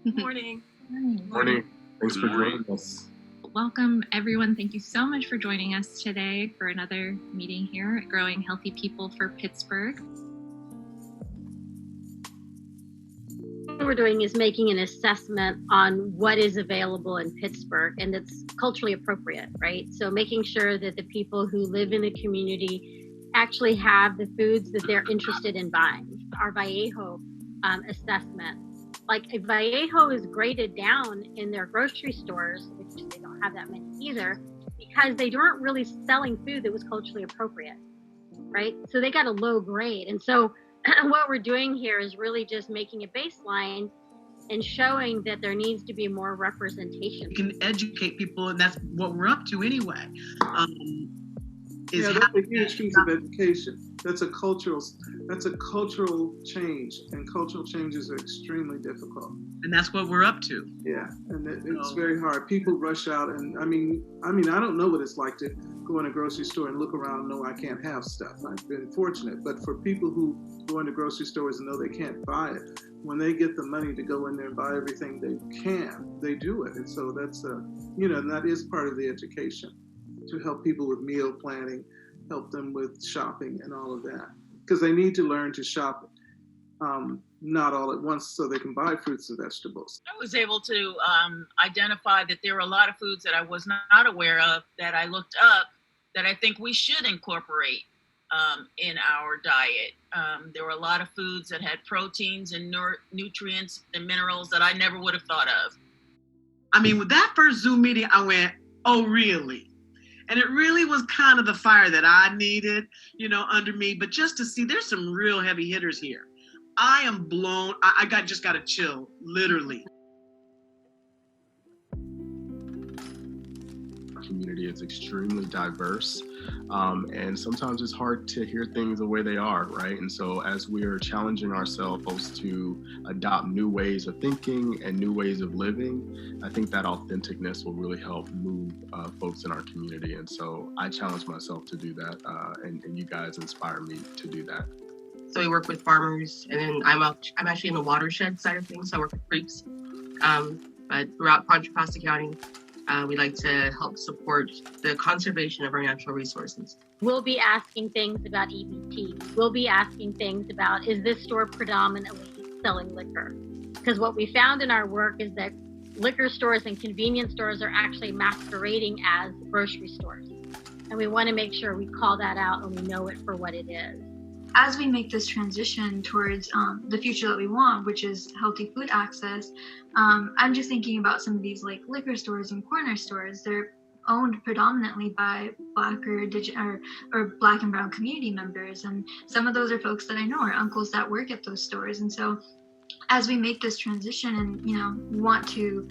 Morning. Morning. Thanks for joining us. Welcome, everyone. Thank you so much for joining us today for another meeting here at Growing Healthy People for Pittsburgh. What we're doing is making an assessment on what is available in Pittsburgh, and it's culturally appropriate, right? So making sure that the people who live in the community actually have the foods that they're interested in buying. Our Vallejo assessment, like if Vallejo is graded down in their grocery stores, which they don't have that many either, because they weren't really selling food that was culturally appropriate, right? So they got a low grade. And so what we're doing here is really just making a baseline and showing that there needs to be more representation. You can educate people, and that's what we're up to anyway. That's a huge piece of education. That's a cultural change, and cultural changes are extremely difficult. And that's what we're up to. Yeah, and it's very hard. People rush out, and I mean, I don't know what it's like to go in a grocery store and look around and know I can't have stuff. I've been fortunate, but for people who go into grocery stores and know they can't buy it, when they get the money to go in there and buy everything they can, they do it. And so that's that is part of the education, to help people with meal planning, help them with shopping and all of that. Because they need to learn to shop not all at once so they can buy fruits and vegetables. I was able to identify that there were a lot of foods that I was not aware of that I looked up that I think we should incorporate in our diet. There were a lot of foods that had proteins and nutrients and minerals that I never would have thought of. I mean, with that first Zoom meeting, I went, oh, really? And it really was kind of the fire that I needed, under me. But just to see, there's some real heavy hitters here. I am blown. I just got a chill, literally. Our community is extremely diverse, and sometimes it's hard to hear things the way they are, right? And so as we are challenging ourselves to adopt new ways of thinking and new ways of living, I think that authenticness will really help move folks in our community. And so I challenge myself to do that, and you guys inspire me to do that. So we work with farmers, and then I'm actually in the watershed side of things, so I work with creeks. But throughout Contra Costa County, we like to help support the conservation of our natural resources. We'll be asking things about EBT. We'll be asking things about, is this store predominantly selling liquor? Because what we found in our work is that liquor stores and convenience stores are actually masquerading as grocery stores. And we want to make sure we call that out and we know it for what it is. As we make this transition towards the future that we want, which is healthy food access, I'm just thinking about some of these like liquor stores and corner stores. They're owned predominantly by Black or Black and Brown community members, and some of those are folks that I know are uncles that work at those stores. And so, as we make this transition and want to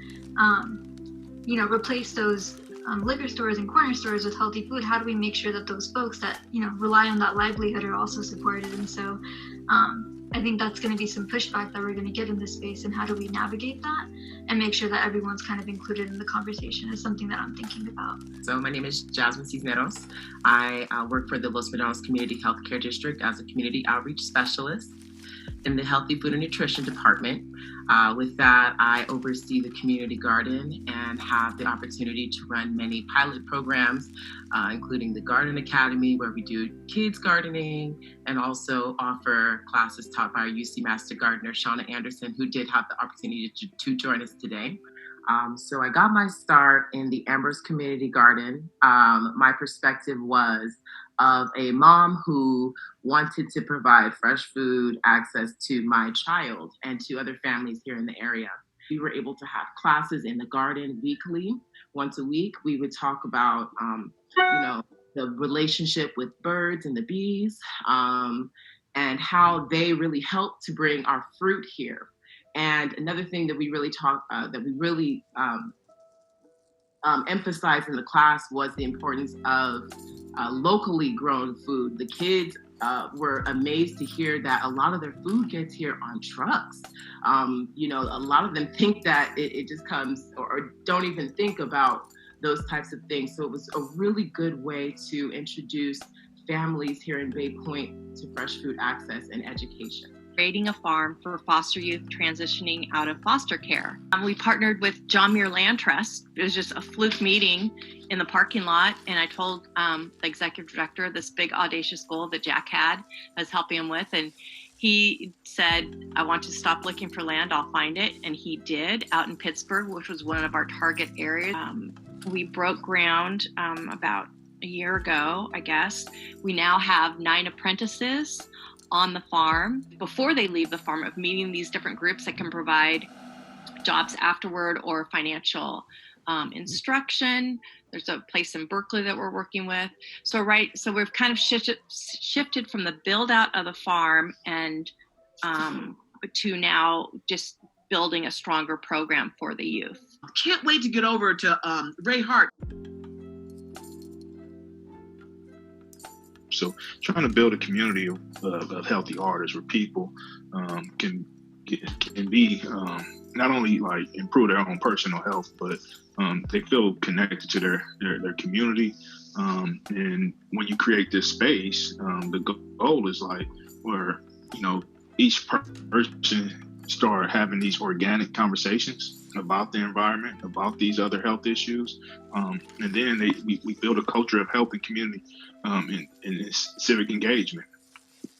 replace those liquor stores and corner stores with healthy food, how do we make sure that those folks that rely on that livelihood are also supported? And so I think that's going to be some pushback that we're going to get in this space, and how do we navigate that and make sure that everyone's kind of included in the conversation is something that I'm thinking about. So my name is Jasmine Cisneros. I work for the Los Medanos Community Healthcare District as a community outreach specialist in the Healthy Food and Nutrition Department. With that, I oversee the community garden and have the opportunity to run many pilot programs, including the Garden Academy, where we do kids gardening, and also offer classes taught by our UC Master Gardener, Shauna Anderson, who did have the opportunity to join us today. So I got my start in the Amherst Community Garden. My perspective was of a mom who wanted to provide fresh food access to my child and to other families here in the area. We were able to have classes in the garden weekly. Once a week, we would talk about, the relationship with birds and the bees, and how they really help to bring our fruit here. And another thing that we really emphasized in the class was the importance of locally grown food. The kids were amazed to hear that a lot of their food gets here on trucks. A lot of them think that it just comes or don't even think about those types of things. So it was a really good way to introduce families here in Bay Point to fresh food access and education. creating a farm for foster youth transitioning out of foster care. We partnered with John Muir Land Trust. It was just a fluke meeting in the parking lot, and I told the executive director this big audacious goal that Jack had, I was helping him with, and he said, I want to stop looking for land, I'll find it. And he did, out in Pittsburg, which was one of our target areas. We broke ground about a year ago, I guess. We now have 9 apprentices on the farm before they leave the farm, of meeting these different groups that can provide jobs afterward or financial instruction. There's a place in Berkeley that we're working with. So we've kind of shifted from the build out of the farm and to now just building a stronger program for the youth. Can't wait to get over to Ray Hart. So trying to build a community of healthy artists where people can be not only like improve their own personal health, but they feel connected to their community. And when you create this space, the goal is like where, each person start having these organic conversations about the environment, about these other health issues. And then we build a culture of health and community in this civic engagement.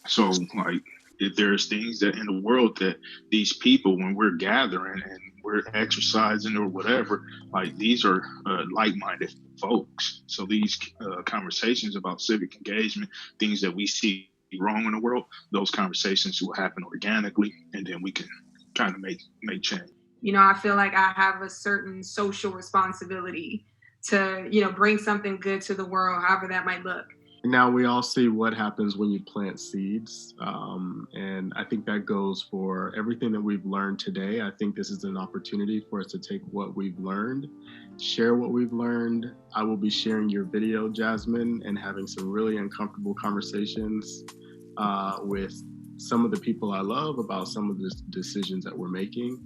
So like, if there's things that in the world that these people, when we're gathering and we're exercising or whatever, like these are like-minded folks. So these conversations about civic engagement, things that we see wrong in the world, those conversations will happen organically, and then we can kind of make change. I feel like I have a certain social responsibility to, bring something good to the world, however that might look. Now we all see what happens when you plant seeds. And I think that goes for everything that we've learned today. I think this is an opportunity for us to take what we've learned, share what we've learned. I will be sharing your video, Jasmine, and having some really uncomfortable conversations with some of the people I love about some of the decisions that we're making.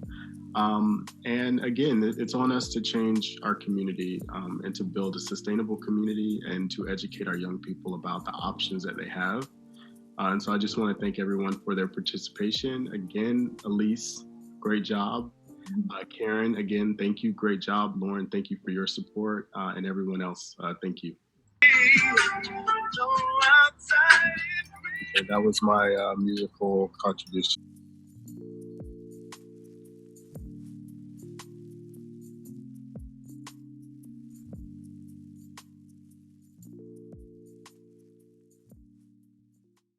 And again, it's on us to change our community and to build a sustainable community and to educate our young people about the options that they have. And so I just want to thank everyone for their participation. Again, Elise, great job. Karen, again, thank you. Great job. Lauren, thank you for your support. And everyone else, thank you. And that was my musical contribution.